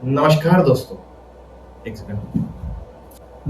नमस्कार दोस्तों। एक सेकंड।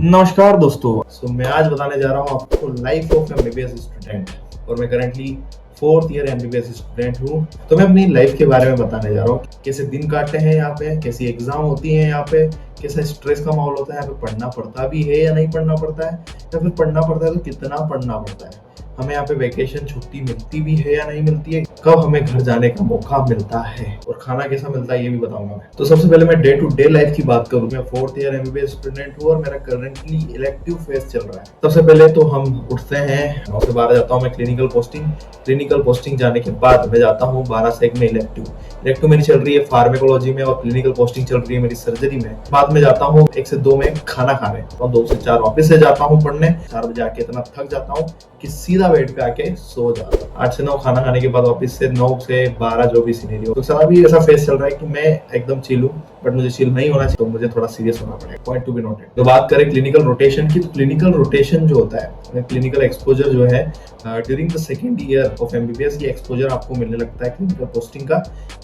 नमस्कार दोस्तों। मैं आज बताने जा रहा हूँ आपको लाइफ ऑफ एमबीबीएस स्टूडेंट और मैं currently fourth year MBBS student हूँ। तो मैं अपनी लाइफ के बारे में बताने जा रहा हूँ, कैसे दिन काटते हैं यहाँ पे, कैसी एग्जाम होती है यहाँ पे, कैसा स्ट्रेस का माहौल होता है यहाँ पे, पढ़ना पड़ता भी है या नहीं पढ़ना पड़ता है, या फिर पढ़ना पड़ता है तो कितना पढ़ना पड़ता है, हमें यहाँ पे वेकेशन छुट्टी मिलती भी है या नहीं मिलती है, कब हमें घर जाने का मौका मिलता है और खाना कैसा मिलता है ये भी बताऊंगा मैं। तो सबसे पहले मैं डे टू डे लाइफ की बात करूँ। मैं फोर्थ ईयर एमबीबीएस स्टूडेंट हूँ और मेरा करंटली इलेक्टिव फेज चल रहा है। सबसे पहले तो हम उठते हैं 9 से 12 जाता हूँ मैं क्लिनिकल पोस्टिंग जाने के बाद मैं जाता हूँ 12 से 1 में इलेक्टिव मेरी चल रही है फार्मेकोलॉजी में और क्लिनिकल पोस्टिंग चल रही है मेरी सर्जरी में। बाद में जाता हूँ 1 से 2 में खाना खाने और 2 से 4 वापस से जाता हूँ पढ़ने। 4 बजे आके इतना थक जाता हूँ कि सीधा बेड पे आके सो जाता हूँ। 8 से 9 खाना खाने के बाद वापस से 9 से 12 जो भी सीनेरियो। तो सारा भी ऐसा फेस चल रहा है कि मैं एकदम चिल हूँ, बट मुझे चिल नहीं होना चाहिए, तो मुझे थोड़ा सीरियस होना पड़ेगा। Point to be noted. तो बात करें क्लिनिकल रोटेशन की, तो क्लिनिकल रोटेशन जो होता है, क्लिनिकल एक्सपोजर जो है during the second year of MBBS, ये एक्सपोजर आपको मिलने लगता है क्लिनिकल पोस्टिंग का।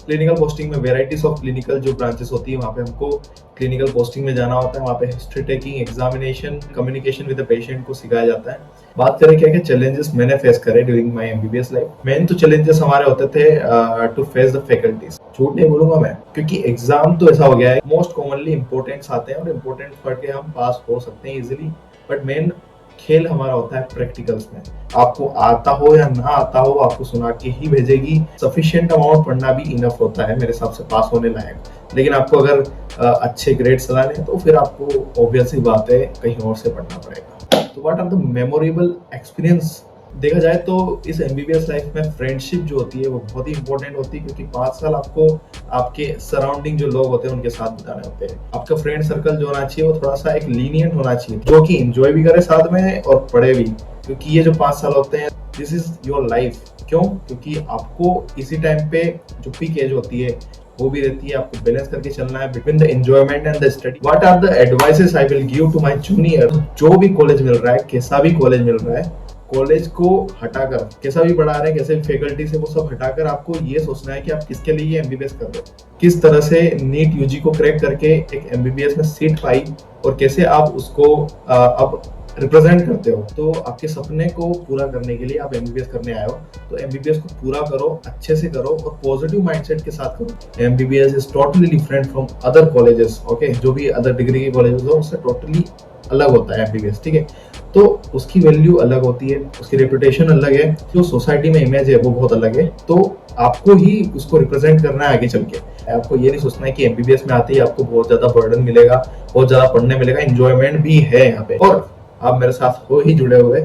क्लिनिकल पोस्टिंग में वेराइटीज ऑफ क्लिनिकल जो ब्रांचेस होती है, वहाँ पे हमको क्लिनिकल पोस्टिंग में जाना होता है। वहाँ पे history taking, examination, communication with the patient को सिखाया जाता है। बात करें क्या क्या चैलेंजेस मैंने फेस करे during my MBBS life. Main तो चैलेंजेस हमारे होते थे टू फेस द फैकल्टीज। झूठ नहीं बोलूंगा मैं, क्योंकि एग्जाम तो ऐसा हो गया है मोस्ट कॉमनली इंपोर्टेंट्स आते हैं और इंपोर्टेंट पढ़ के हम पास हो सकते हैं इजिली, बट मेन खेल हमारा होता है प्रैक्टिकल्स में। आपको आता हो या ना आता हो, आपको सुना के ही भेजेगी। सफिशिएंट अमाउंट पढ़ना भी इनफ होता है मेरे हिसाब से पास होने लायक। लेकिन आपको अगर अच्छे ग्रेड्स लाने हैं तो फिर आपको ऑब्वियस ही बात है कहीं और से पढ़ना पड़ेगा। तो what are the memorable experience? देखा जाए तो इस एमबीबीएस लाइफ में फ्रेंडशिप जो होती है वो बहुत ही इंपॉर्टेंट होती है, क्योंकि 5 साल आपको आपके सराउंडिंग जो लोग होते हैं उनके साथ बिताने होते हैं। आपका फ्रेंड सर्कल जो होना चाहिए वो थोड़ा सा एक लीनियंट होना चाहिए, जो कि एंजॉय भी करे साथ में और पढ़े भी, क्योंकि ये जो 5 साल होते हैं दिस इज योर लाइफ। क्यों? क्योंकि आपको इसी टाइम पे जो पीक एज होती है वो भी रहती है, आपको बैलेंस करके चलना है between the enjoyment and the study. What are the advices I will give to my junior? जो भी कॉलेज मिल रहा है, कैसा भी कॉलेज मिल रहा है, कॉलेज को हटाकर, कैसा भी पढ़ा रहे हैं, कैसे भी फैकल्टी से, वो सब हटाकर आपको ये सोचना है कि आप किसके लिए एमबीबीएस कर रहे हो, किस तरह से नीट यूजी को क्रैक करके एक एमबीबीएस में सीट पाई और कैसे आप उसको अब रिप्रेजेंट करते हो। तो आपके सपने को पूरा करने के लिए आप एमबीबीएस करने आए हो, तो एमबीबीएस को पूरा करो, अच्छे से करो और पॉजिटिव माइंडसेट के साथ करो। MBBS is totally different from other colleges. Okay, जो भी अदर डिग्री के कॉलेजेस हो उससे टोटली अलग होता है एमबीबीएस, ठीक है। तो उसकी वैल्यू अलग होती है, उसकी रेपुटेशन अलग है, जो सोसाइटी में इमेज है वो बहुत अलग है। तो आपको ही उसको रिप्रेजेंट करना है आगे चल के। आपको ये नहीं सोचना है कि एमबीबीएस में आते ही आपको बहुत ज्यादा बर्डन मिलेगा, बहुत ज्यादा पढ़ने मिलेगा। एंजॉयमेंट भी है यहाँ पे और आप मेरे साथ हो ही जुड़े हुए,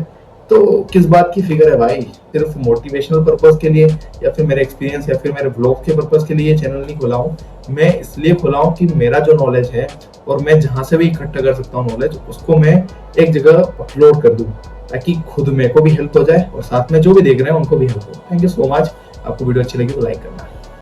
तो किस बात की फिक्र है भाई? सिर्फ मोटिवेशनल पर्पस के लिए या फिर मेरे एक्सपीरियंस या फिर मेरे ब्लॉग के पर्पस के लिए चैनल नहीं खोला हूँ। मैं इसलिए खोला हूँ कि मेरा जो नॉलेज है और मैं जहाँ से भी इकट्ठा कर सकता हूँ नॉलेज, उसको मैं एक जगह अपलोड कर दूँ, ताकि खुद मेरे को भी हेल्प हो जाए और साथ में जो भी देख रहे हैं उनको भी हेल्प हो। Thank you so much. आपको वीडियो अच्छी लगी तो लाइक करना।